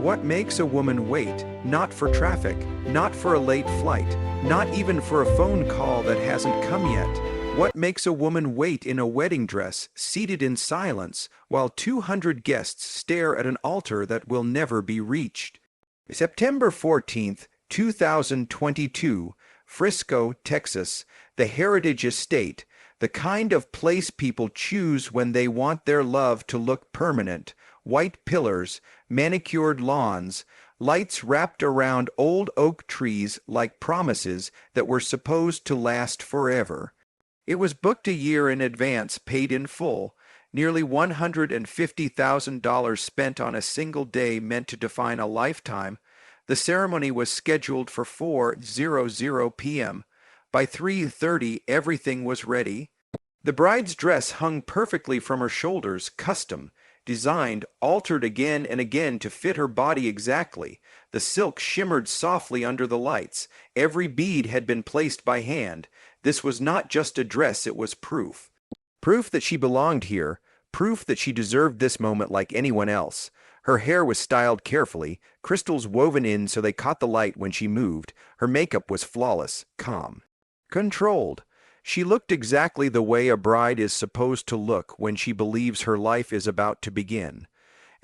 What makes a woman wait? Not for traffic, not for a late flight, not even for a phone call that hasn't come yet. What makes a woman wait in a wedding dress, seated in silence, while 200 guests stare at an altar that will never be reached? September 14th, 2022, Frisco, Texas, the Heritage Estate, the kind of place people choose when they want their love to look permanent. White pillars, manicured lawns, lights wrapped around old oak trees like promises that were supposed to last forever. It was booked a year in advance, paid in full. Nearly $150,000 spent on a single day meant to define a lifetime. The ceremony was scheduled for 4:00 p.m. By 3:30, everything was ready. The bride's dress hung perfectly from her shoulders, custom, designed, altered again and again to fit her body exactly. The silk shimmered softly under the lights. Every bead had been placed by hand. This was not just a dress, it was proof. Proof that she belonged here, proof that she deserved this moment like anyone else. Her hair was styled carefully, crystals woven in so they caught the light when she moved. Her makeup was flawless, calm, controlled. She looked exactly the way a bride is supposed to look when she believes her life is about to begin.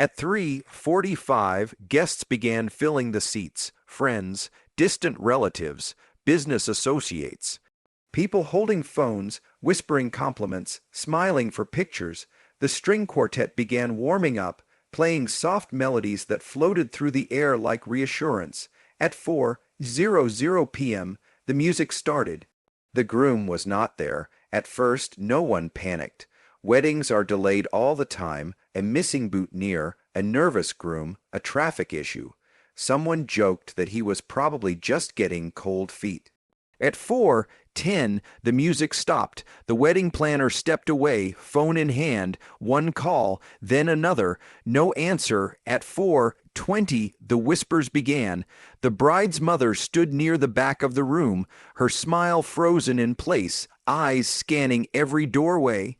At 3:45, guests began filling the seats, friends, distant relatives, business associates. People holding phones, whispering compliments, smiling for pictures. The string quartet began warming up, playing soft melodies that floated through the air like reassurance. At 4:00 p.m., the music started. The groom was not there. At first, no one panicked. Weddings are delayed all the time, a missing boot near, a nervous groom, a traffic issue. Someone joked that he was probably just getting cold feet. At 4:10, the music stopped. The wedding planner stepped away, phone in hand, one call, then another, no answer. At 4:20, the whispers began. The bride's mother stood near the back of the room, her smile frozen in place, eyes scanning every doorway.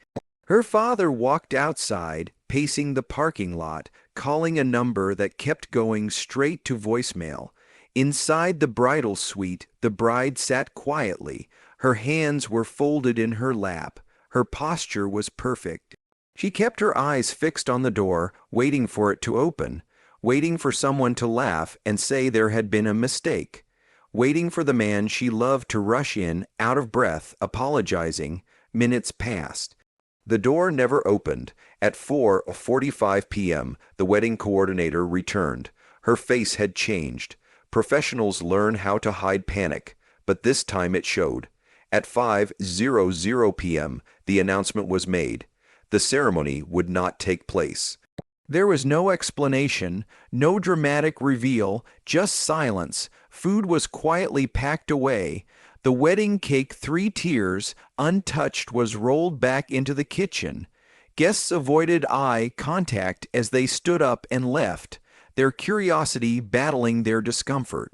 Her father walked outside, pacing the parking lot, calling a number that kept going straight to voicemail. Inside the bridal suite, the bride sat quietly. Her hands were folded in her lap. Her posture was perfect. She kept her eyes fixed on the door, waiting for it to open, waiting for someone to laugh and say there had been a mistake, waiting for the man she loved to rush in, out of breath, apologizing. Minutes passed. The door never opened. At 4:45 p.m., the wedding coordinator returned. Her face had changed. Professionals learn how to hide panic, but this time it showed. At 5:00 p.m., the announcement was made. The ceremony would not take place. There was no explanation, no dramatic reveal, just silence. Food was quietly packed away. The wedding cake, 3 tiers, untouched, was rolled back into the kitchen. Guests avoided eye contact as they stood up and left, their curiosity battling their discomfort.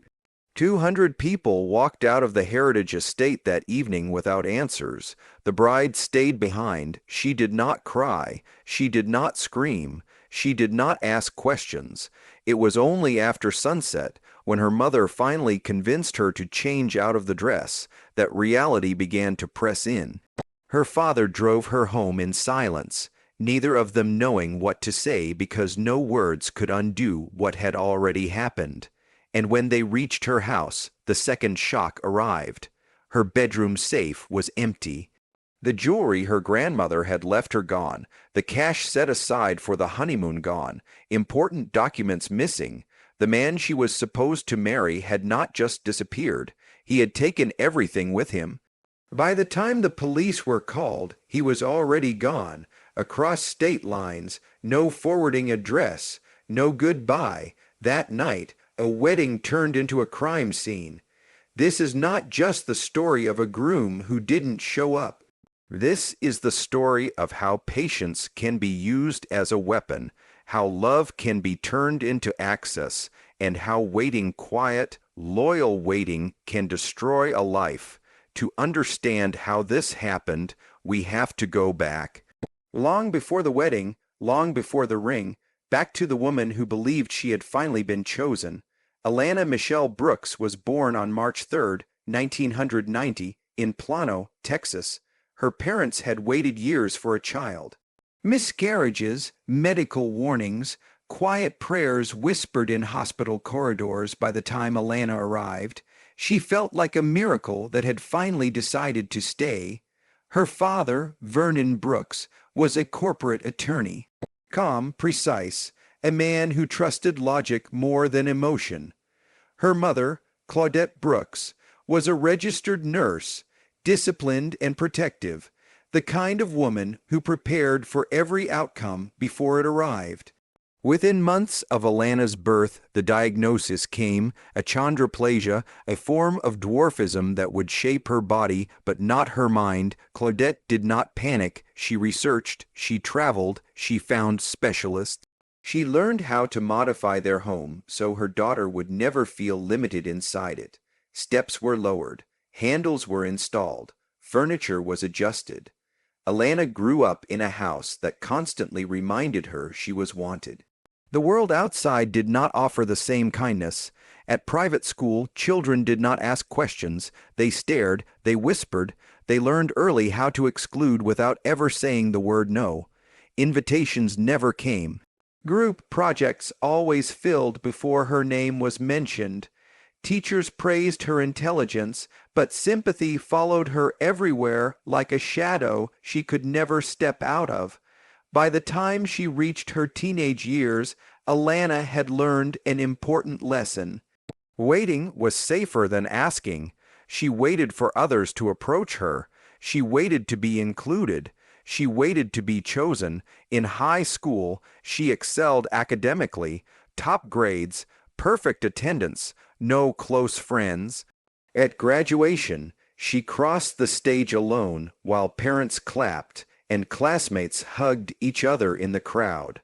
200 people walked out of the Heritage Estate that evening without answers. The bride stayed behind. She did not cry. She did not scream. She did not ask questions. It was only after sunset, when her mother finally convinced her to change out of the dress, that reality began to press in. Her father drove her home in silence, neither of them knowing what to say because no words could undo what had already happened. And when they reached her house, the second shock arrived. Her bedroom safe was empty. The jewelry her grandmother had left her gone, the cash set aside for the honeymoon gone, important documents missing. The man she was supposed to marry had not just disappeared, he had taken everything with him. By the time the police were called, he was already gone, across state lines, no forwarding address, no goodbye. That night, a wedding turned into a crime scene. This is not just the story of a groom who didn't show up. This is the story of how patience can be used as a weapon, how love can be turned into access, and how waiting, quiet, loyal waiting, can destroy a life. To understand how this happened, we have to go back. Long before the wedding, long before the ring, Back to the woman who believed she had finally been chosen. Alana Michelle Brooks was born on March 3, 1990, in Plano, Texas. Her parents had waited years for a child. Miscarriages, medical warnings, quiet prayers whispered in hospital corridors by the time Alana arrived. She felt like a miracle that had finally decided to stay. Her father, Vernon Brooks, was a corporate attorney. Calm, precise, a man who trusted logic more than emotion. Her mother, Claudette Brooks, was a registered nurse, disciplined and protective, the kind of woman who prepared for every outcome before it arrived. Within months of Alana's birth, the diagnosis came, achondroplasia, a form of dwarfism that would shape her body but not her mind. Claudette did not panic. She researched, she traveled, she found specialists. She learned how to modify their home so her daughter would never feel limited inside it. Steps were lowered, handles were installed, furniture was adjusted. Alana grew up in a house that constantly reminded her she was wanted. The world outside did not offer the same kindness. At private school, children did not ask questions. They stared, they whispered, they learned early how to exclude without ever saying the word no. Invitations never came. Group projects always filled before her name was mentioned. Teachers praised her intelligence, but sympathy followed her everywhere like a shadow she could never step out of. By the time she reached her teenage years, Alana had learned an important lesson. Waiting was safer than asking. She waited for others to approach her. She waited to be included. She waited to be chosen. In high school, she excelled academically, top grades, perfect attendance, no close friends. At graduation, she crossed the stage alone while parents clapped and classmates hugged each other in the crowd.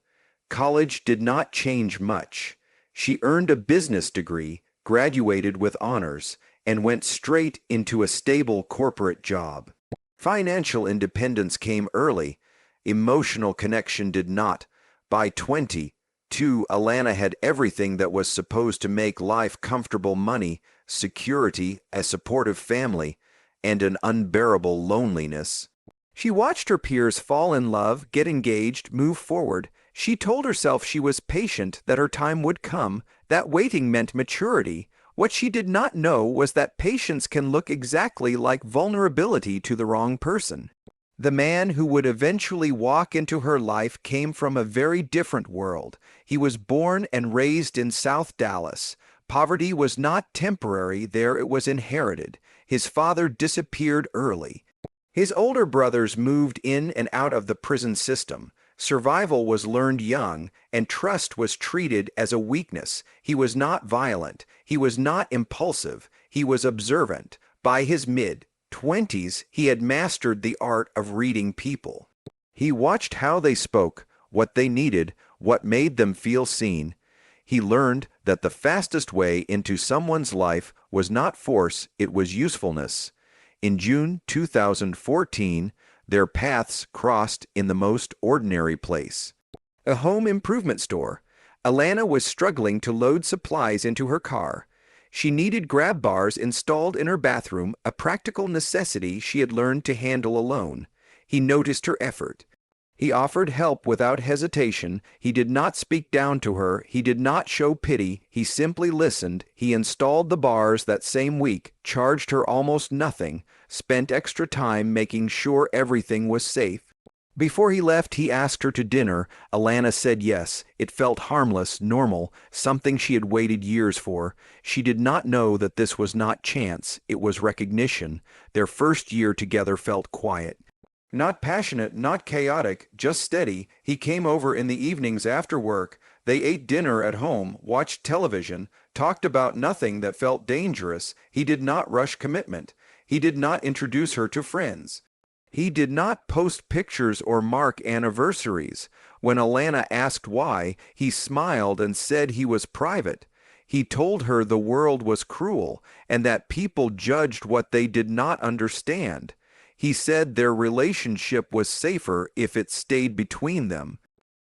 College did not change much. She earned a business degree, graduated with honors, and went straight into a stable corporate job. Financial independence came early. Emotional connection did not. By 22, Alana had everything that was supposed to make life comfortable: money, security, a supportive family, and an unbearable loneliness. She watched her peers fall in love, get engaged, move forward. She told herself she was patient, that her time would come, that waiting meant maturity. What she did not know was that patience can look exactly like vulnerability to the wrong person. The man who would eventually walk into her life came from a very different world. He was born and raised in South Dallas. Poverty was not temporary there, it was inherited. His father disappeared early. His older brothers moved in and out of the prison system. Survival was learned young, and trust was treated as a weakness. He was not violent. He was not impulsive. He was observant. By his mid-20s, he had mastered the art of reading people. He watched how they spoke, what they needed, what made them feel seen. He learned that the fastest way into someone's life was not force, it was usefulness. In June 2014, their paths crossed in the most ordinary place. A home improvement store. Alana was struggling to load supplies into her car. She needed grab bars installed in her bathroom, a practical necessity she had learned to handle alone. He noticed her effort. He offered help without hesitation. He did not speak down to her. He did not show pity. He simply listened. He installed the bars that same week, charged her almost nothing, spent extra time making sure everything was safe. Before he left, he asked her to dinner. Alana said yes. It felt harmless, normal, something she had waited years for. She did not know that this was not chance. It was recognition. Their first year together felt quiet. Not passionate, not chaotic, just steady. He came over in the evenings after work. They ate dinner at home, watched television, talked about nothing that felt dangerous. He did not rush commitment. He did not introduce her to friends. He did not post pictures or mark anniversaries. When Alana asked why, he smiled and said he was private. He told her the world was cruel and that people judged what they did not understand. He said their relationship was safer if it stayed between them.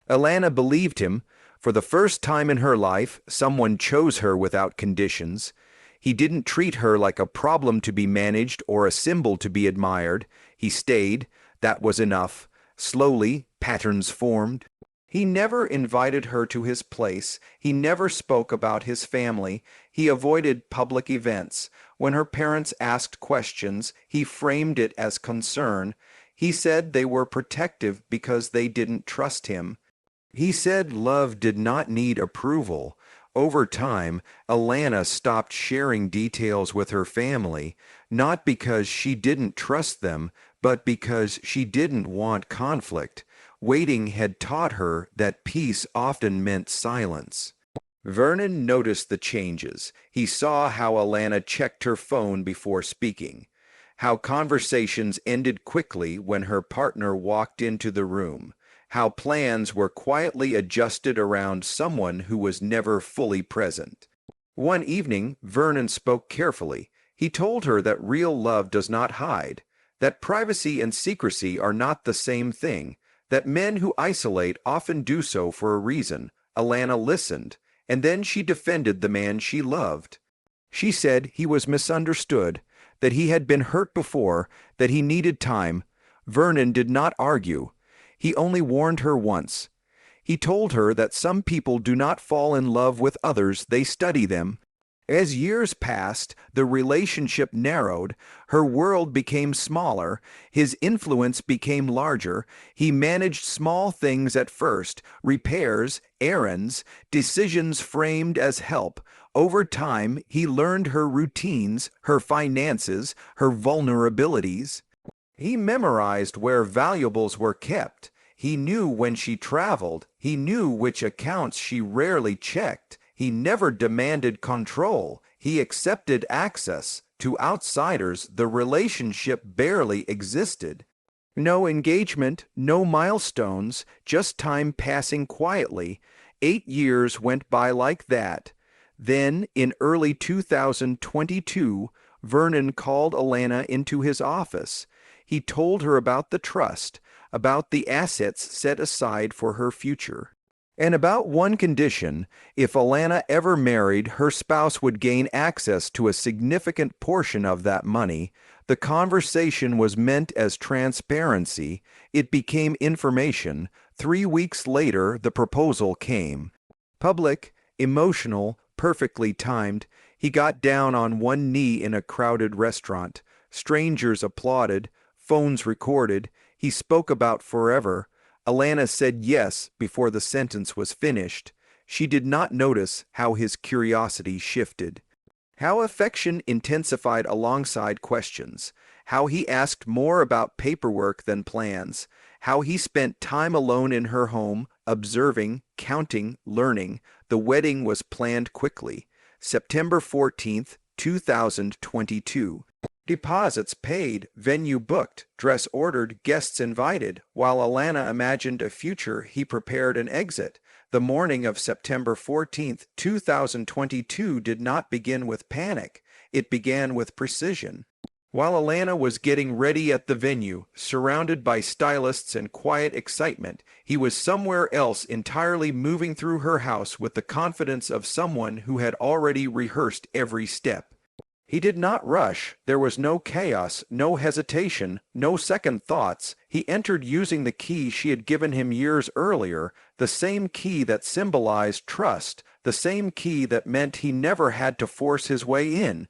Alana believed him. For the first time in her life, someone chose her without conditions. He didn't treat her like a problem to be managed or a symbol to be admired. He stayed. That was enough. Slowly, patterns formed. He never invited her to his place. He never spoke about his family. He avoided public events. When her parents asked questions, he framed it as concern. He said they were protective because they didn't trust him. He said love did not need approval. Over time, Alana stopped sharing details with her family, not because she didn't trust them, but because she didn't want conflict. Waiting had taught her that peace often meant silence. Vernon noticed the changes. He saw how Alana checked her phone before speaking, how conversations ended quickly when her partner walked into the room, how plans were quietly adjusted around someone who was never fully present. One evening, Vernon spoke carefully. He told her that real love does not hide, that privacy and secrecy are not the same thing, that men who isolate often do so for a reason. Alana listened, and then she defended the man she loved. She said he was misunderstood, that he had been hurt before, that he needed time. Vernon did not argue. He only warned her once. He told her that some people do not fall in love with others, they study them. As years passed, the relationship narrowed, her world became smaller, his influence became larger. He managed small things at first, repairs, errands, decisions framed as help. Over time, he learned her routines, her finances, her vulnerabilities. He memorized where valuables were kept. He knew when she traveled. He knew which accounts she rarely checked. He never demanded control. He accepted access. To outsiders, the relationship barely existed. No engagement, no milestones, just time passing quietly. 8 years went by like that. Then, in early 2022, Vernon called Alana into his office. He told her about the trust, about the assets set aside for her future, and about one condition: if Alana ever married, her spouse would gain access to a significant portion of that money. The conversation was meant as transparency. It became information. 3 weeks later, the proposal came. Public, emotional, perfectly timed. He got down on one knee in a crowded restaurant. Strangers applauded. Phones recorded. He spoke about forever. Alana said yes before the sentence was finished. She did not notice how his curiosity shifted, how affection intensified alongside questions, how he asked more about paperwork than plans, how he spent time alone in her home, observing, counting, learning. The wedding was planned quickly. September 14th, 2022. Deposits paid, venue booked, dress ordered, guests invited. While Alana imagined a future, he prepared an exit. The morning of September 14th, 2022 did not begin with panic. It began with precision. While Alana was getting ready at the venue, surrounded by stylists and quiet excitement, he was somewhere else entirely, moving through her house with the confidence of someone who had already rehearsed every step. He did not rush. There was no chaos, no hesitation, no second thoughts. He entered using the key she had given him years earlier, the same key that symbolized trust, the same key that meant he never had to force his way in.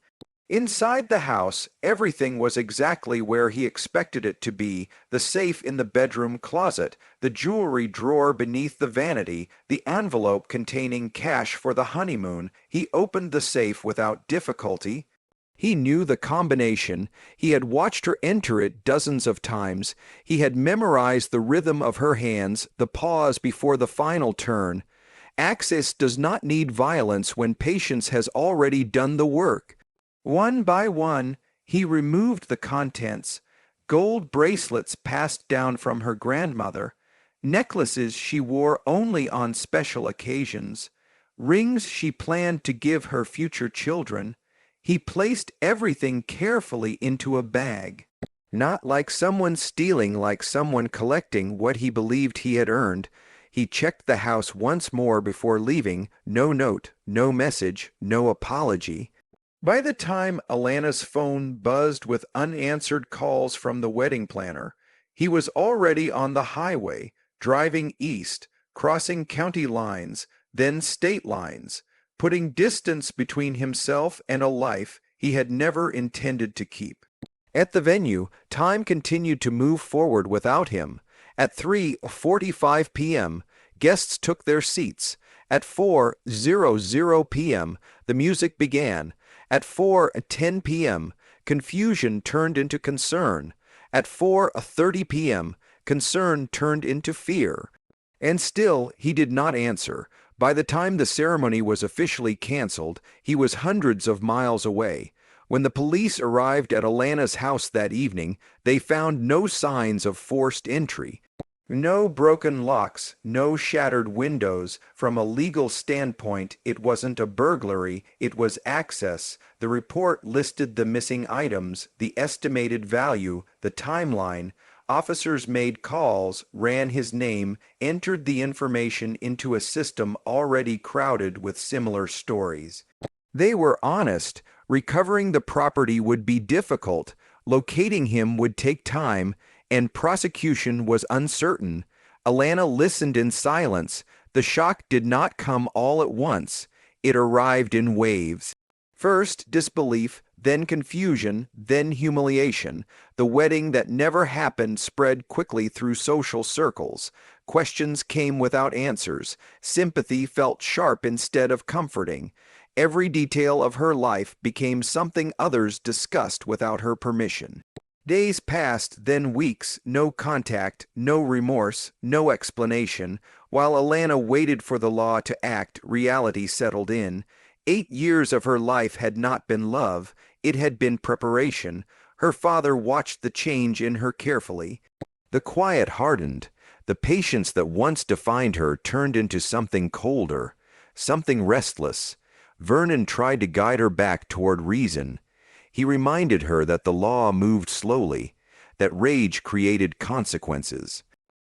Inside the house, everything was exactly where he expected it to be: the safe in the bedroom closet, the jewelry drawer beneath the vanity, the envelope containing cash for the honeymoon. He opened the safe without difficulty. He knew the combination. He had watched her enter it dozens of times. He had memorized the rhythm of her hands, the pause before the final turn. Access does not need violence when patience has already done the work. One by one, he removed the contents: gold bracelets passed down from her grandmother, necklaces she wore only on special occasions, rings she planned to give her future children. He placed everything carefully into a bag. Not like someone stealing, like someone collecting what he believed he had earned. He checked the house once more before leaving. No note, no message, no apology. By the time Alana's phone buzzed with unanswered calls from the wedding planner, he was already on the highway, driving east, crossing county lines, then state lines, putting distance between himself and a life he had never intended to keep. At the venue, time continued to move forward without him. At 3:45 p.m., guests took their seats. At 4:00 p.m., the music began. At 4:10 p.m., confusion turned into concern. At 4:30 p.m., concern turned into fear. And still he did not answer. By the time the ceremony was officially canceled, he was hundreds of miles away. When the police arrived at Alana's house that evening, they found no signs of forced entry. No broken locks, no shattered windows. From a legal standpoint, it wasn't a burglary, it was access. The report listed the missing items, the estimated value, the timeline. Officers made calls, ran his name, entered the information into a system already crowded with similar stories. They were honest. Recovering the property would be difficult, locating him would take time, and prosecution was uncertain. Alana listened in silence. The shock did not come all at once. It arrived in waves. First, disbelief, then confusion, then humiliation. The wedding that never happened spread quickly through social circles. Questions came without answers. Sympathy felt sharp instead of comforting. Every detail of her life became something others discussed without her permission. Days passed, then weeks, no contact, no remorse, no explanation. While Alana waited for the law to act, reality settled in. 8 years of her life had not been love, it had been preparation. Her father watched the change in her carefully. The quiet hardened. The patience that once defined her turned into something colder, something restless. Vernon tried to guide her back toward reason. He reminded her that the law moved slowly, that rage created consequences,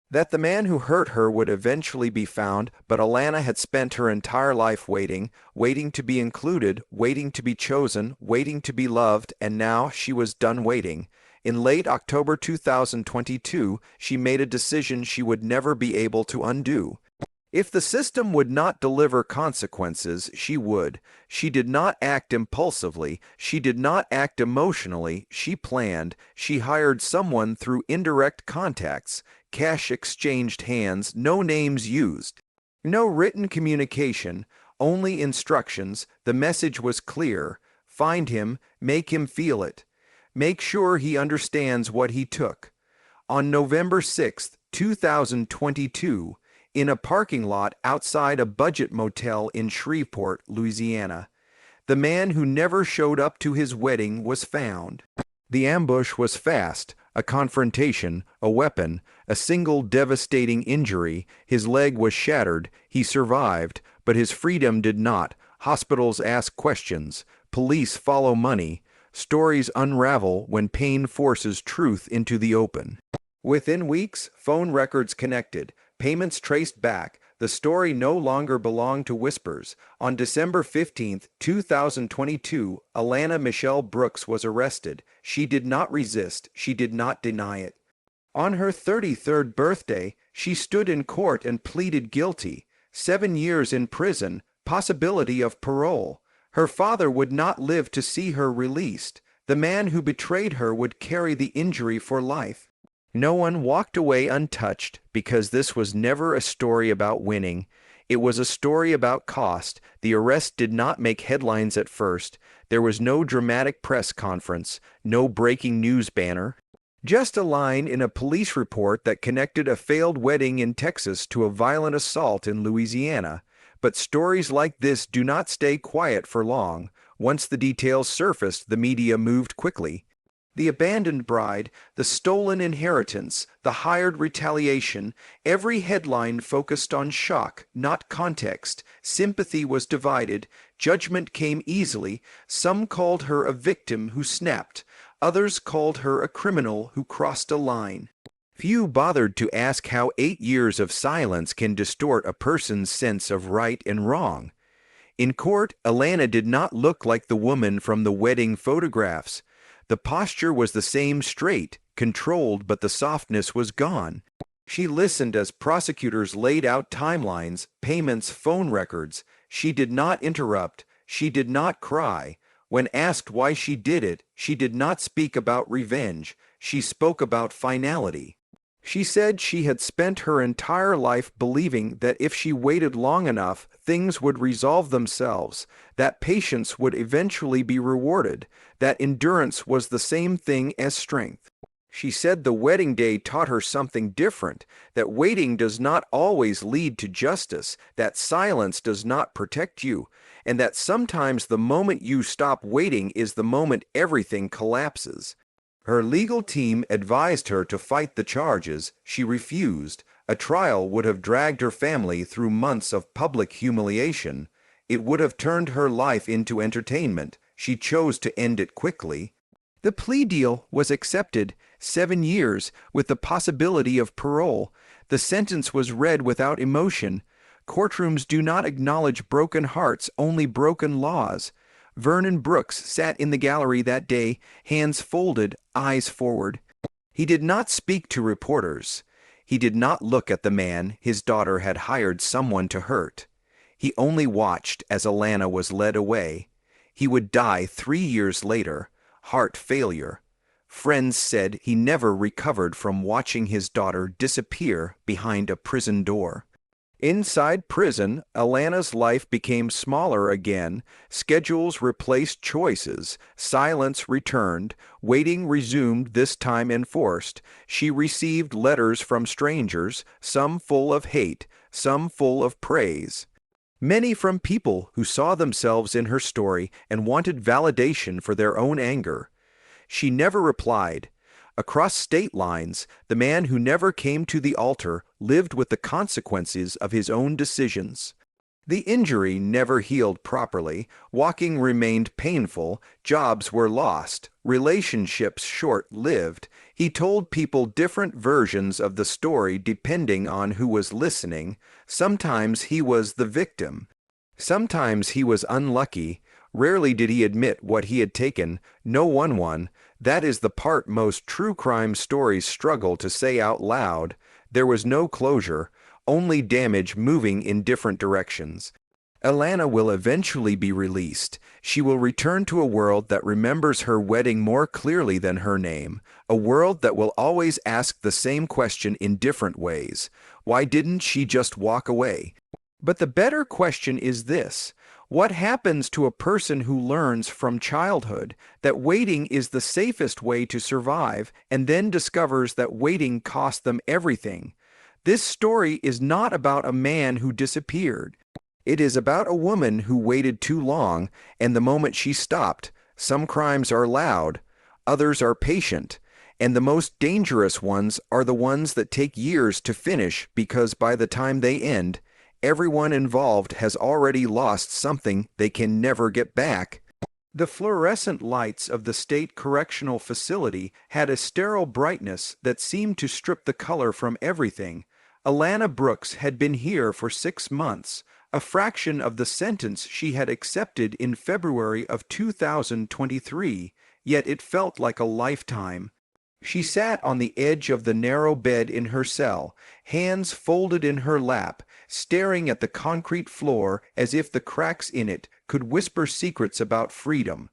that the man who hurt her would eventually be found, but Alana had spent her entire life waiting, waiting to be included, waiting to be chosen, waiting to be loved, and now she was done waiting. In late October 2022, she made a decision she would never be able to undo. If the system would not deliver consequences, she would. She did not act impulsively. She did not act emotionally. She planned. She hired someone through indirect contacts. Cash exchanged hands, no names used. No written communication, only instructions. The message was clear. Find him, make him feel it. Make sure he understands what he took. On November 6, 2022, in a parking lot outside a budget motel in Shreveport, Louisiana, the man who never showed up to his wedding was found. The ambush was fast, a confrontation, a weapon, a single devastating injury. His leg was shattered. He survived, but his freedom did not. Hospitals ask questions. Police follow money. Stories unravel when pain forces truth into the open. Within weeks, phone records connected. Payments traced back. The story no longer belonged to whispers. On December 15, 2022, Alana Michelle Brooks was arrested. She did not resist. She did not deny it. On her 33rd birthday, she stood in court and pleaded guilty. 7 years in prison, possibility of parole. Her father would not live to see her released. The man who betrayed her would carry the injury for life. No one walked away untouched because this was never a story about winning. It was a story about cost. The arrest did not make headlines at first. There was no dramatic press conference, no breaking news banner. Just a line in a police report that connected a failed wedding in Texas to a violent assault in Louisiana. But stories like this do not stay quiet for long. Once the details surfaced, the media moved quickly. The abandoned bride, the stolen inheritance, the hired retaliation, every headline focused on shock, not context. Sympathy was divided. Judgment came easily. Some called her a victim who snapped. Others called her a criminal who crossed a line. Few bothered to ask how 8 years of silence can distort a person's sense of right and wrong. In court, Alana did not look like the woman from the wedding photographs. The posture was the same, straight, controlled, but the softness was gone. She listened as prosecutors laid out timelines, payments, phone records. She did not interrupt. She did not cry. When asked why she did it, she did not speak about revenge. She spoke about finality. She said she had spent her entire life believing that if she waited long enough, things would resolve themselves, that patience would eventually be rewarded, that endurance was the same thing as strength. She said the wedding day taught her something different, that waiting does not always lead to justice, that silence does not protect you, and that sometimes the moment you stop waiting is the moment everything collapses. Her legal team advised her to fight the charges. She refused. A trial would have dragged her family through months of public humiliation. It would have turned her life into entertainment. She chose to end it quickly. The plea deal was accepted, 7 years, with the possibility of parole. The sentence was read without emotion. Courtrooms do not acknowledge broken hearts, only broken laws. Vernon Brooks sat in the gallery that day, hands folded, eyes forward. He did not speak to reporters. He did not look at the man his daughter had hired someone to hurt. He only watched as Alana was led away. He would die 3 years later, heart failure. Friends said he never recovered from watching his daughter disappear behind a prison door. Inside prison, Alana's life became smaller again. Schedules replaced choices. Silence returned. Waiting resumed, this time enforced. She received letters from strangers, some full of hate, some full of praise. Many from people who saw themselves in her story and wanted validation for their own anger. She never replied. Across state lines, the man who never came to the altar lived with the consequences of his own decisions. The injury never healed properly, walking remained painful, jobs were lost, relationships short-lived. He told people different versions of the story depending on who was listening. Sometimes he was the victim. Sometimes he was unlucky. Rarely did he admit what he had taken. No one won. That is the part most true crime stories struggle to say out loud. There was no closure, only damage moving in different directions. Alana will eventually be released. She will return to a world that remembers her wedding more clearly than her name, a world that will always ask the same question in different ways. Why didn't she just walk away? But the better question is this. What happens to a person who learns from childhood that waiting is the safest way to survive and then discovers that waiting cost them everything? This story is not about a man who disappeared. It is about a woman who waited too long, and the moment she stopped, some crimes are loud, others are patient, and the most dangerous ones are the ones that take years to finish because by the time they end, everyone involved has already lost something they can never get back. The fluorescent lights of the state correctional facility had a sterile brightness that seemed to strip the color from everything. Alana Brooks had been here for 6 months, a fraction of the sentence she had accepted in February of 2023, yet it felt like a lifetime. She sat on the edge of the narrow bed in her cell, hands folded in her lap, staring at the concrete floor as if the cracks in it could whisper secrets about freedom.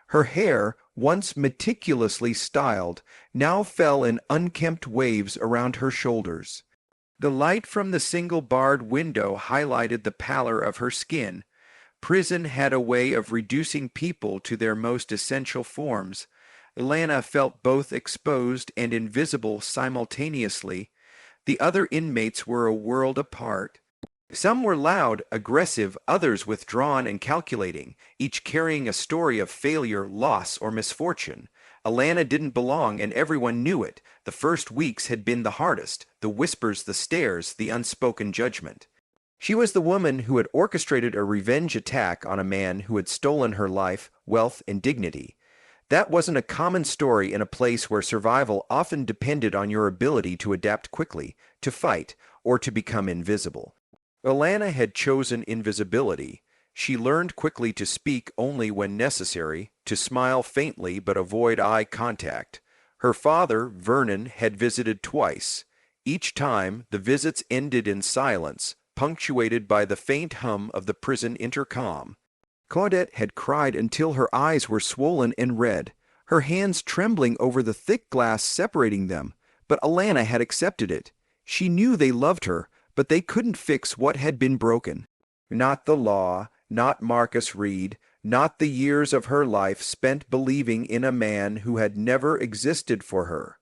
Her hair, once meticulously styled, now fell in unkempt waves around her shoulders. The light from the single-barred window highlighted the pallor of her skin. Prison had a way of reducing people to their most essential forms. Alana felt both exposed and invisible simultaneously. The other inmates were a world apart. Some were loud, aggressive, others withdrawn and calculating, each carrying a story of failure, loss, or misfortune. Alana didn't belong, and everyone knew it. The first weeks had been the hardest, the whispers, the stares, the unspoken judgment. She was the woman who had orchestrated a revenge attack on a man who had stolen her life, wealth, and dignity. That wasn't a common story in a place where survival often depended on your ability to adapt quickly, to fight, or to become invisible. Alana had chosen invisibility. She learned quickly to speak only when necessary, to smile faintly but avoid eye contact. Her father, Vernon, had visited twice. Each time, the visits ended in silence, punctuated by the faint hum of the prison intercom. Claudette had cried until her eyes were swollen and red, her hands trembling over the thick glass separating them, but Alana had accepted it. She knew they loved her, but they couldn't fix what had been broken. Not the law, not Marcus Reed, not the years of her life spent believing in a man who had never existed for her.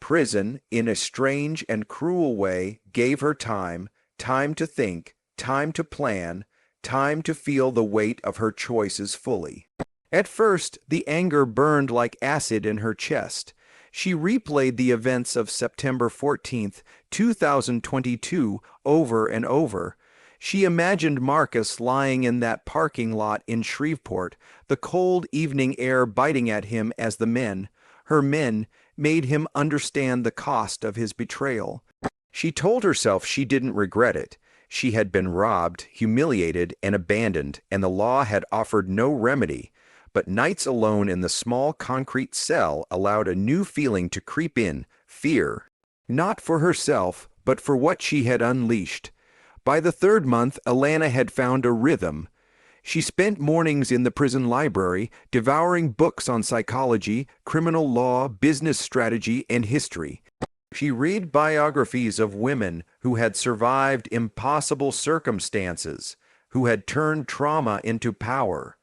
Prison, in a strange and cruel way, gave her time, time to think, time to plan, time to feel the weight of her choices fully. At first, the anger burned like acid in her chest. She replayed the events of September 14th, 2022 over and over. She imagined Marcus lying in that parking lot in Shreveport, the cold evening air biting at him as the men, her men, made him understand the cost of his betrayal. She told herself she didn't regret it. She had been robbed, humiliated, and abandoned, and the law had offered no remedy. But nights alone in the small concrete cell allowed a new feeling to creep in, fear. Not for herself, but for what she had unleashed. By the third month, Alana had found a rhythm. She spent mornings in the prison library, devouring books on psychology, criminal law, business strategy, and history. She read biographies of women who had survived impossible circumstances, who had turned trauma into power.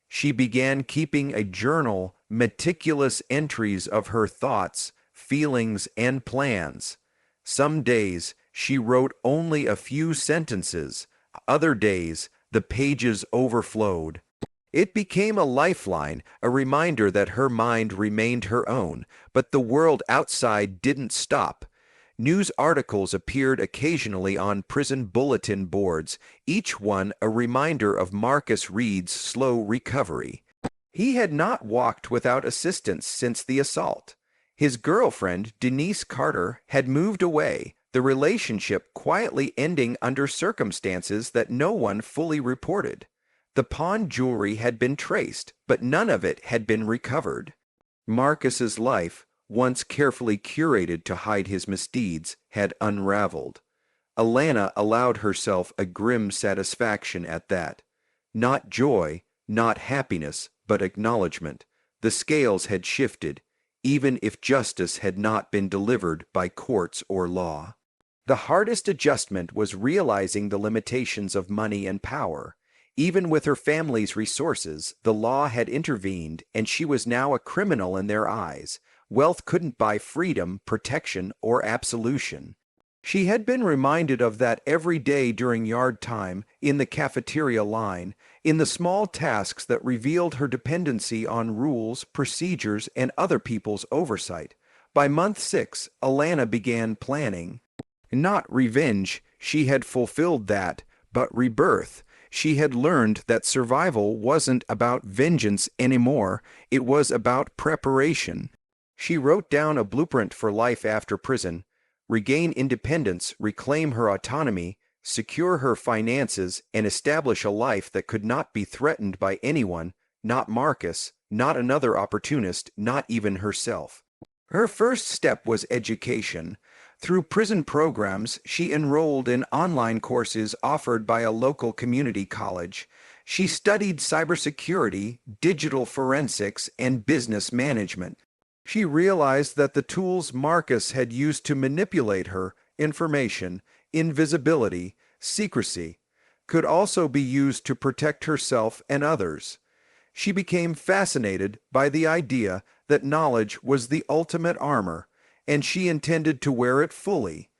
She began keeping a journal, meticulous entries of her thoughts, feelings, and plans. Some days, she wrote only a few sentences. Other days, the pages overflowed. It became a lifeline, a reminder that her mind remained her own, but the world outside didn't stop. News articles appeared occasionally on prison bulletin boards, each one a reminder of Marcus Reed's slow recovery. He had not walked without assistance since the assault. His girlfriend, Denise Carter, had moved away, the relationship quietly ending under circumstances that no one fully reported. The pawned jewelry had been traced, but none of it had been recovered. Marcus's life, once carefully curated to hide his misdeeds, had unraveled. Alana allowed herself a grim satisfaction at that. Not joy, not happiness, but acknowledgement. The scales had shifted, even if justice had not been delivered by courts or law. The hardest adjustment was realizing the limitations of money and power. Even with her family's resources, the law had intervened, and she was now a criminal in their eyes. Wealth couldn't buy freedom, protection, or absolution. She had been reminded of that every day during yard time, in the cafeteria line, in the small tasks that revealed her dependency on rules, procedures, and other people's oversight. By month 6, Alana began planning. Not revenge, she had fulfilled that, but rebirth. She had learned that survival wasn't about vengeance anymore, it was about preparation. She wrote down a blueprint for life after prison: regain independence, reclaim her autonomy, secure her finances, and establish a life that could not be threatened by anyone, not Marcus, not another opportunist, not even herself. Her first step was education. Through prison programs, she enrolled in online courses offered by a local community college. She studied cybersecurity, digital forensics, and business management. She realized that the tools Marcus had used to manipulate her, information, invisibility, secrecy, could also be used to protect herself and others. She became fascinated by the idea that knowledge was the ultimate armor, and she intended to wear it fully.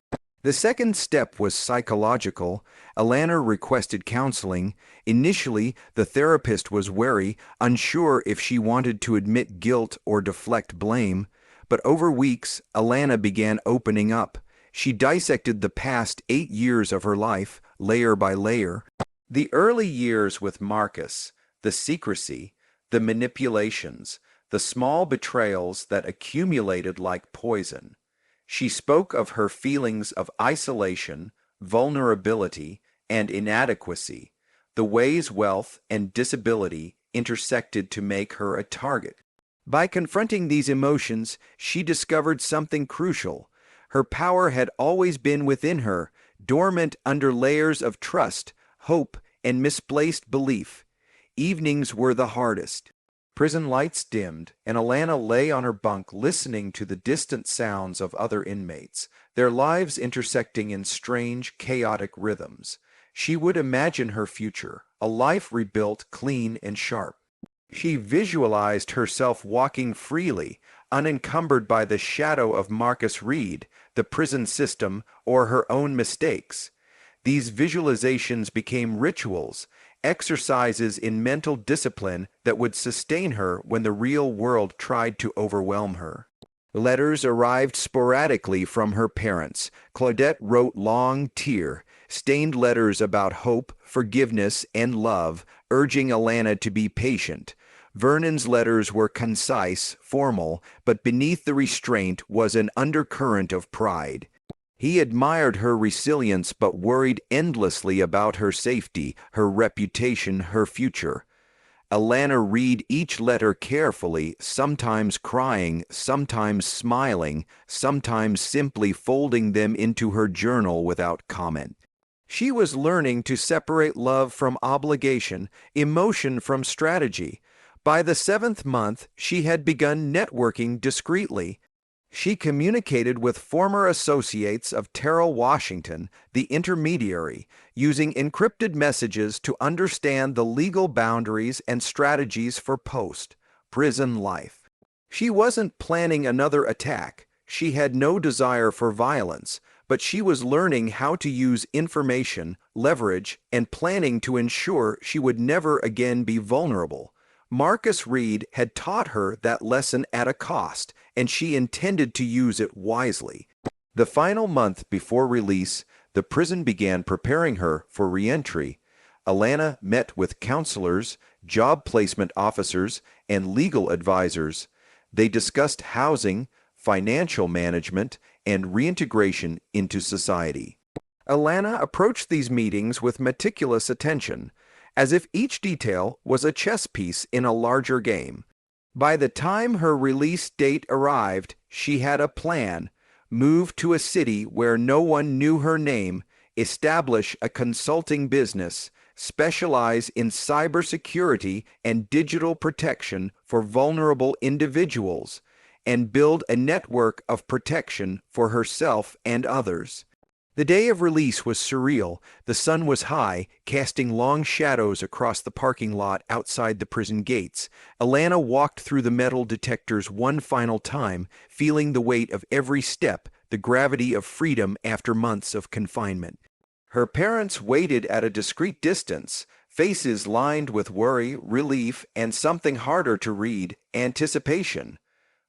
The second step was psychological. Alana requested counseling. Initially, the therapist was wary, unsure if she wanted to admit guilt or deflect blame. But over weeks, Alana began opening up. She dissected the past 8 years of her life, layer by layer. The early years with Marcus, the secrecy, the manipulations, the the small betrayals that accumulated like poison. She spoke of her feelings of isolation, vulnerability, and inadequacy, the ways wealth and disability intersected to make her a target. By confronting these emotions, she discovered something crucial. Her power had always been within her, dormant under layers of trust, hope, and misplaced belief. Evenings were the hardest. Prison lights dimmed, and Alana lay on her bunk listening to the distant sounds of other inmates, their lives intersecting in strange, chaotic rhythms. She would imagine her future, a life rebuilt, clean, and sharp. She visualized herself walking freely, unencumbered by the shadow of Marcus Reed, the prison system, or her own mistakes. These visualizations became rituals, exercises in mental discipline that would sustain her when the real world tried to overwhelm her. Letters arrived sporadically from her parents. Claudette wrote long, tear-stained letters about hope, forgiveness, and love, urging Alana to be patient. Vernon's letters were concise, formal, but beneath the restraint was an undercurrent of pride. He admired her resilience but worried endlessly about her safety, her reputation, her future. Alana read each letter carefully, sometimes crying, sometimes smiling, sometimes simply folding them into her journal without comment. She was learning to separate love from obligation, emotion from strategy. By the 7th month, she had begun networking discreetly. She communicated with former associates of Terrell Washington, the intermediary, using encrypted messages to understand the legal boundaries and strategies for post-prison life. She wasn't planning another attack. She had no desire for violence, but she was learning how to use information, leverage, and planning to ensure she would never again be vulnerable. Marcus Reed had taught her that lesson at a cost, and she intended to use it wisely. The final month before release, the prison began preparing her for re-entry. Alana met with counselors, job placement officers, and legal advisors. They discussed housing, financial management, and reintegration into society. Alana approached these meetings with meticulous attention, as if each detail was a chess piece in a larger game. By the time her release date arrived, she had a plan: move to a city where no one knew her name, establish a consulting business, specialize in cybersecurity and digital protection for vulnerable individuals, and build a network of protection for herself and others. The day of release was surreal. The sun was high, casting long shadows across the parking lot outside the prison gates. Alana walked through the metal detectors one final time, feeling the weight of every step, the gravity of freedom after months of confinement. Her parents waited at a discreet distance, faces lined with worry, relief, and something harder to read, anticipation.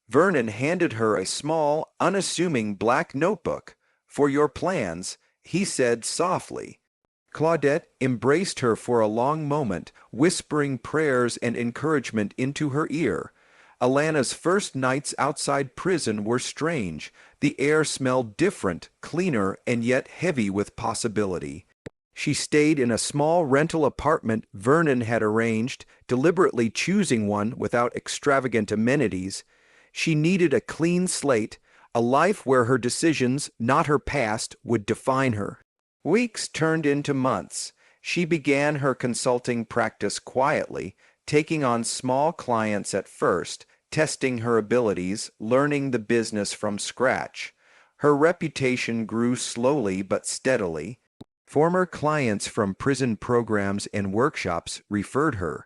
Vernon handed her a small, unassuming black notebook. "For your plans," he said softly. Claudette embraced her for a long moment, whispering prayers and encouragement into her ear. Alana's first nights outside prison were strange. The air smelled different, cleaner, and yet heavy with possibility. She stayed in a small rental apartment Vernon had arranged, deliberately choosing one without extravagant amenities. She needed a clean slate, a life where her decisions, not her past, would define her. Weeks turned into months. She began her consulting practice quietly, taking on small clients at first, testing her abilities, learning the business from scratch. Her reputation grew slowly but steadily. Former clients from prison programs and workshops referred her.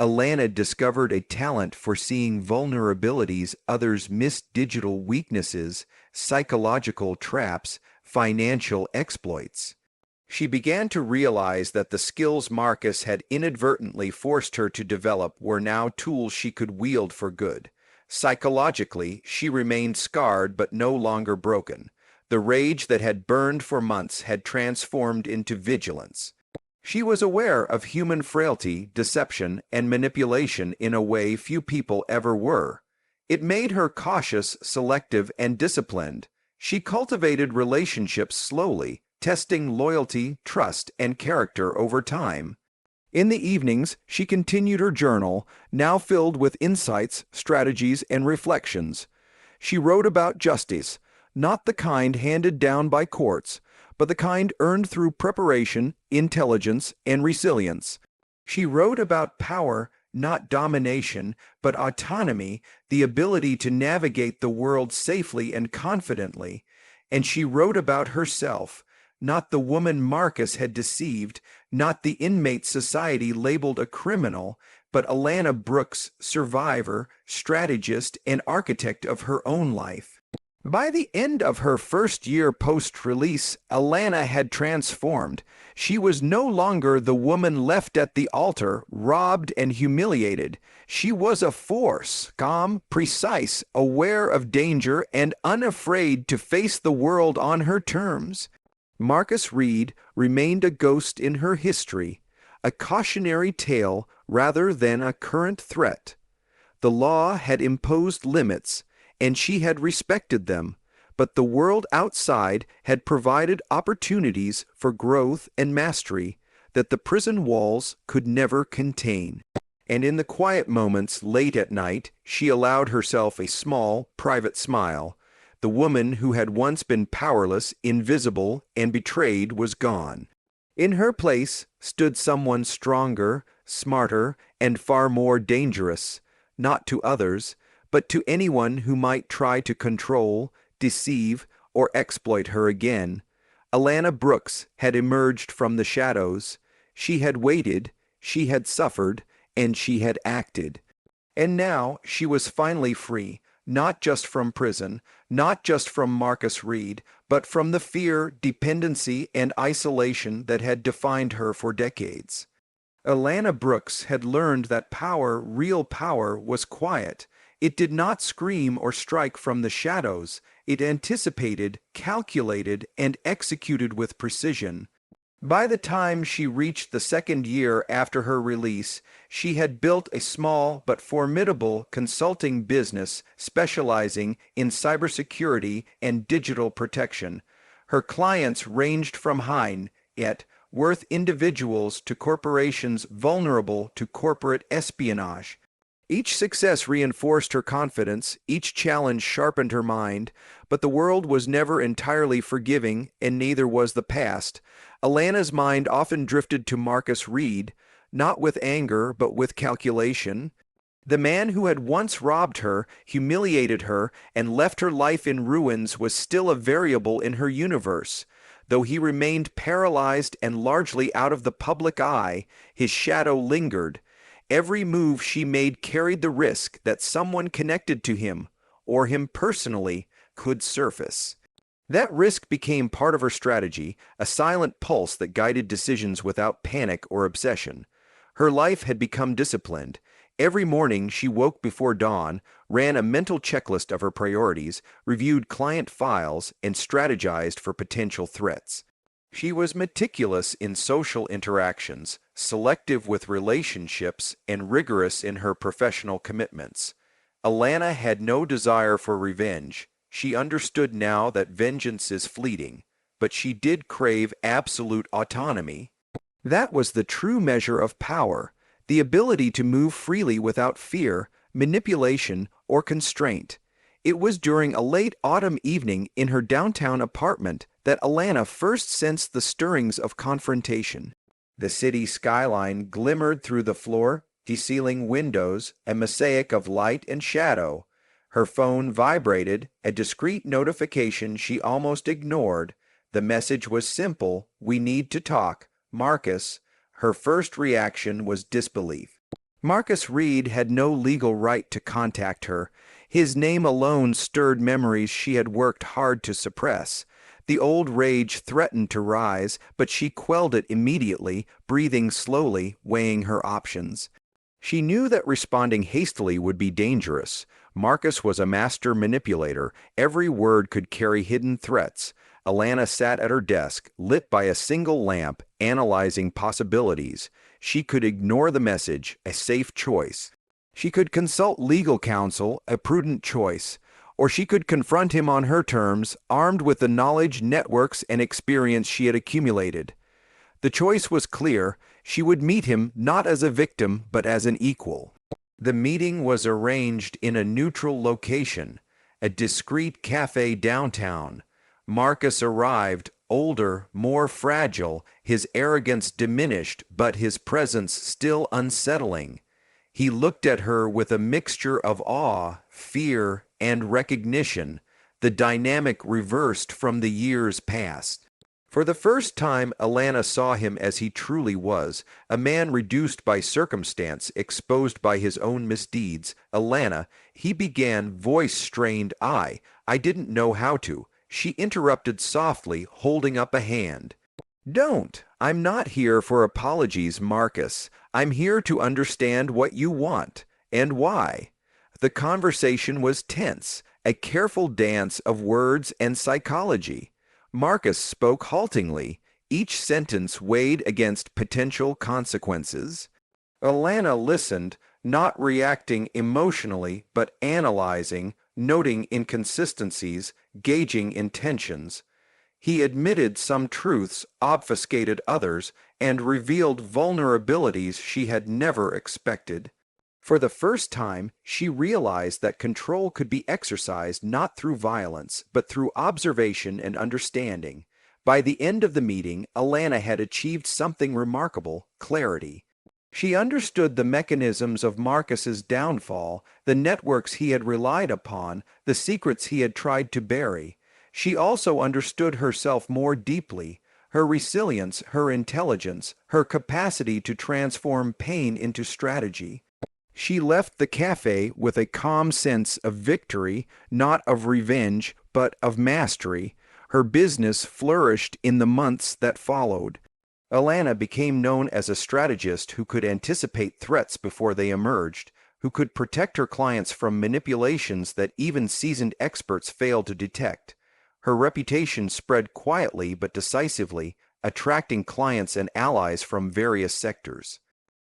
Alana discovered a talent for seeing vulnerabilities others missed: digital weaknesses, psychological traps, financial exploits. She began to realize that the skills Marcus had inadvertently forced her to develop were now tools she could wield for good. Psychologically, she remained scarred but no longer broken. The rage that had burned for months had transformed into vigilance. She was aware of human frailty, deception, and manipulation in a way few people ever were. It made her cautious, selective, and disciplined. She cultivated relationships slowly, testing loyalty, trust, and character over time. In the evenings, she continued her journal, now filled with insights, strategies, and reflections. She wrote about justice, not the kind handed down by courts, but the kind earned through preparation, intelligence, and resilience. She wrote about power, not domination, but autonomy, the ability to navigate the world safely and confidently. And she wrote about herself, not the woman Marcus had deceived, not the inmate society labeled a criminal, but Alana Brooks, survivor, strategist, and architect of her own life. By the end of her first year post-release, Alana had transformed. She was no longer the woman left at the altar, robbed and humiliated. She was a force, calm, precise, aware of danger, and unafraid to face the world on her terms. Marcus Reed remained a ghost in her history, a cautionary tale rather than a current threat. The law had imposed limits, and she had respected them, but the world outside had provided opportunities for growth and mastery that the prison walls could never contain. And in the quiet moments late at night, she allowed herself a small, private smile. The woman who had once been powerless, invisible, and betrayed was gone. In her place stood someone stronger, smarter, and far more dangerous, not to others, but to anyone who might try to control, deceive, or exploit her again. Alana Brooks had emerged from the shadows. She had waited, she had suffered, and she had acted. And now she was finally free, not just from prison, not just from Marcus Reed, but from the fear, dependency, and isolation that had defined her for decades. Alana Brooks had learned that power, real power, was quiet. It did not scream or strike from the shadows. It anticipated, calculated, and executed with precision. By the time she reached the second year after her release, she had built a small but formidable consulting business specializing in cybersecurity and digital protection. Her clients ranged from high net worth individuals to corporations vulnerable to corporate espionage. Each success reinforced her confidence, each challenge sharpened her mind, but the world was never entirely forgiving, and neither was the past. Alana's mind often drifted to Marcus Reed, not with anger, but with calculation. The man who had once robbed her, humiliated her, and left her life in ruins was still a variable in her universe. Though he remained paralyzed and largely out of the public eye, his shadow lingered. Every move she made carried the risk that someone connected to him, or him personally, could surface. That risk became part of her strategy, a silent pulse that guided decisions without panic or obsession. Her life had become disciplined. Every morning she woke before dawn, ran a mental checklist of her priorities, reviewed client files, and strategized for potential threats. She was meticulous in social interactions, selective with relationships, and rigorous in her professional commitments. Alana had no desire for revenge. She understood now that vengeance is fleeting, but she did crave absolute autonomy. That was the true measure of power, the ability to move freely without fear, manipulation, or constraint. It was during a late autumn evening in her downtown apartment that Alana first sensed the stirrings of confrontation. The city skyline glimmered through the floor-to-ceiling windows, a mosaic of light and shadow. Her phone vibrated, a discreet notification she almost ignored. The message was simple: "We need to talk. Marcus." Her first reaction was disbelief. Marcus Reed had no legal right to contact her. His name alone stirred memories she had worked hard to suppress. The old rage threatened to rise, but she quelled it immediately, breathing slowly, weighing her options. She knew that responding hastily would be dangerous. Marcus was a master manipulator. Every word could carry hidden threats. Alana sat at her desk, lit by a single lamp, analyzing possibilities. She could ignore the message, a safe choice. She could consult legal counsel, a prudent choice, or she could confront him on her terms, armed with the knowledge, networks, and experience she had accumulated. The choice was clear. She would meet him not as a victim, but as an equal. The meeting was arranged in a neutral location, a discreet cafe downtown. Marcus arrived, older, more fragile, his arrogance diminished, but his presence still unsettling. He looked at her with a mixture of awe, fear, and recognition, the dynamic reversed from the years past. For the first time, Alana saw him as he truly was, a man reduced by circumstance, exposed by his own misdeeds. Alana, he began, voice strained. I didn't know how to. She interrupted softly, holding up a hand. Don't. I'm not here for apologies, Marcus. I'm here to understand what you want, and why. The conversation was tense, a careful dance of words and psychology. Marcus spoke haltingly, each sentence weighed against potential consequences. Alana listened, not reacting emotionally, but analyzing, noting inconsistencies, gauging intentions. He admitted some truths, obfuscated others, and revealed vulnerabilities she had never expected. For the first time, she realized that control could be exercised not through violence, but through observation and understanding. By the end of the meeting, Alana had achieved something remarkable: clarity. She understood the mechanisms of Marcus's downfall, the networks he had relied upon, the secrets he had tried to bury. She also understood herself more deeply, her resilience, her intelligence, her capacity to transform pain into strategy. She left the cafe with a calm sense of victory, not of revenge, but of mastery. Her business flourished in the months that followed. Alana became known as a strategist who could anticipate threats before they emerged, who could protect her clients from manipulations that even seasoned experts failed to detect. Her reputation spread quietly but decisively, attracting clients and allies from various sectors.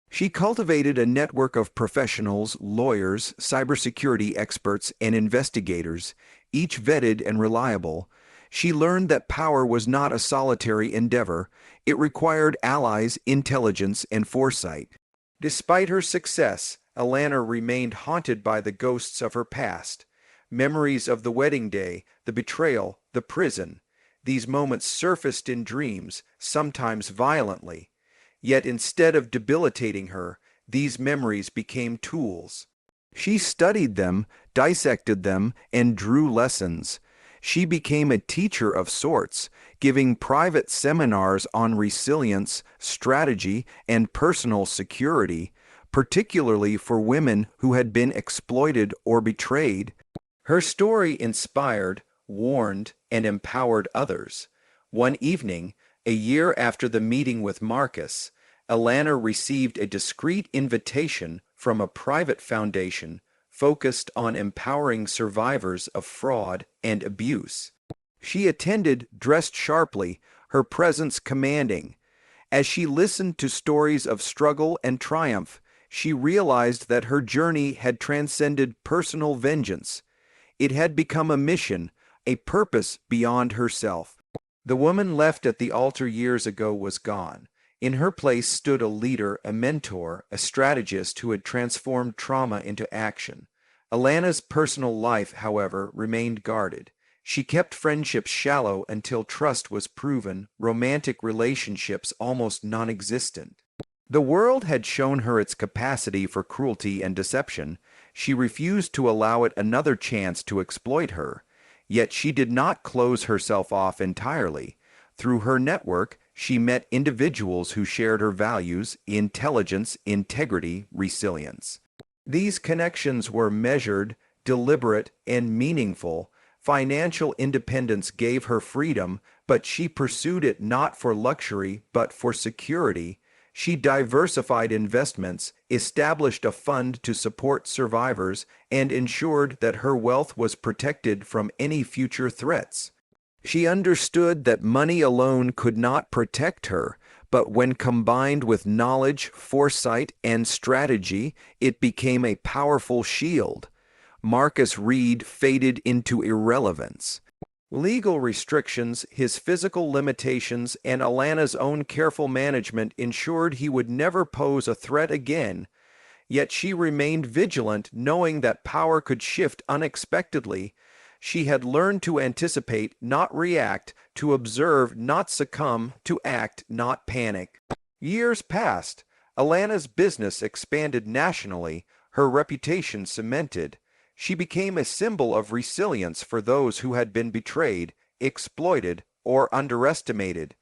She cultivated a network of professionals, lawyers, cybersecurity experts, and investigators, each vetted and reliable. She learned that power was not a solitary endeavor. It required allies, intelligence, and foresight. Despite her success, Alana remained haunted by the ghosts of her past. Memories of the wedding day, the betrayal, the prison. These moments surfaced in dreams, sometimes violently. Yet instead of debilitating her, these memories became tools. She studied them, dissected them, and drew lessons. She became a teacher of sorts, giving private seminars on resilience, strategy, and personal security, particularly for women who had been exploited or betrayed. Her story inspired, warned, and empowered others. One evening, a year after the meeting with Marcus, Alana received a discreet invitation from a private foundation focused on empowering survivors of fraud and abuse. She attended dressed sharply, her presence commanding. As she listened to stories of struggle and triumph, she realized that her journey had transcended personal vengeance. It had become a mission, a purpose beyond herself. The woman left at the altar years ago was gone. In her place stood a leader, a mentor, a strategist who had transformed trauma into action. Alana's personal life, however, remained guarded. She kept friendships shallow until trust was proven, romantic relationships almost non-existent. The world had shown her its capacity for cruelty and deception. She refused to allow it another chance to exploit her. Yet she did not close herself off entirely. Through her network, she met individuals who shared her values: intelligence, integrity, resilience. These connections were measured, deliberate, and meaningful. Financial independence gave her freedom, but she pursued it not for luxury, but for security. She diversified investments, established a fund to support survivors, and ensured that her wealth was protected from any future threats. She understood that money alone could not protect her, But when combined with knowledge, foresight, and strategy, it became a powerful shield. Marcus Reed faded into irrelevance. Legal restrictions, his physical limitations, and Alana's own careful management ensured he would never pose a threat again. Yet she remained vigilant, knowing that power could shift unexpectedly. She had learned to anticipate, not react, to observe, not succumb, to act, not panic. Years passed. Alana's business expanded nationally, her reputation cemented. She became a symbol of resilience for those who had been betrayed, exploited, or underestimated.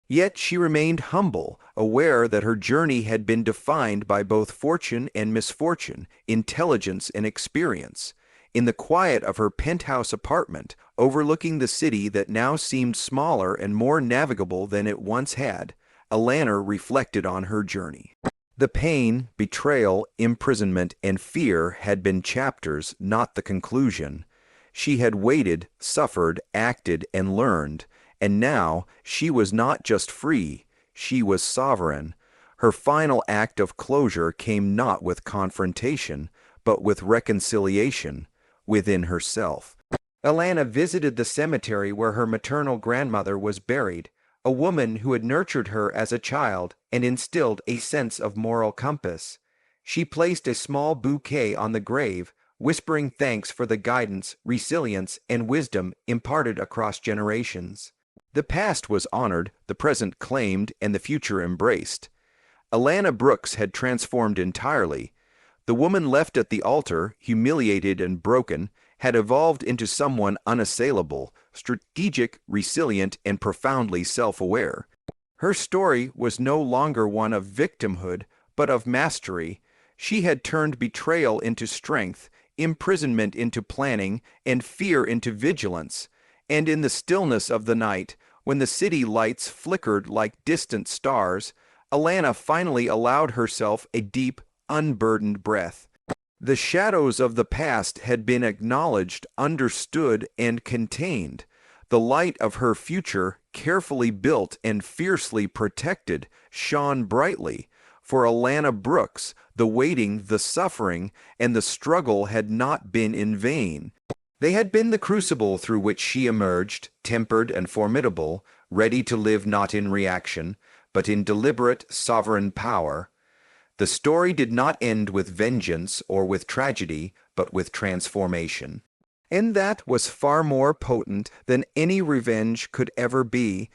Yet she remained humble, aware that her journey had been defined by both fortune and misfortune, intelligence and experience. In the quiet of her penthouse apartment, overlooking the city that now seemed smaller and more navigable than it once had, Alana reflected on her journey. The pain, betrayal, imprisonment, and fear had been chapters, not the conclusion. She had waited, suffered, acted, and learned, and now she was not just free, she was sovereign. Her final act of closure came not with confrontation, but with reconciliation within herself. Alana visited the cemetery where her maternal grandmother was buried, a woman who had nurtured her as a child and instilled a sense of moral compass. She placed a small bouquet on the grave, whispering thanks for the guidance, resilience, and wisdom imparted across generations. The past was honored, the present claimed, and the future embraced. Alana Brooks had transformed entirely. The woman left at the altar, humiliated and broken, had evolved into someone unassailable, strategic, resilient, and profoundly self-aware. Her story was no longer one of victimhood, but of mastery. She had turned betrayal into strength, imprisonment into planning, and fear into vigilance. And in the stillness of the night, when the city lights flickered like distant stars, Alana finally allowed herself a deep, unburdened breath. The shadows of the past had been acknowledged, understood, and contained. The light of her future, carefully built and fiercely protected, shone brightly. For Alana Brooks, the waiting, the suffering, and the struggle had not been in vain. They had been the crucible through which she emerged, tempered and formidable, ready to live not in reaction, but in deliberate, sovereign power. The story did not end with vengeance or with tragedy, but with transformation. And that was far more potent than any revenge could ever be.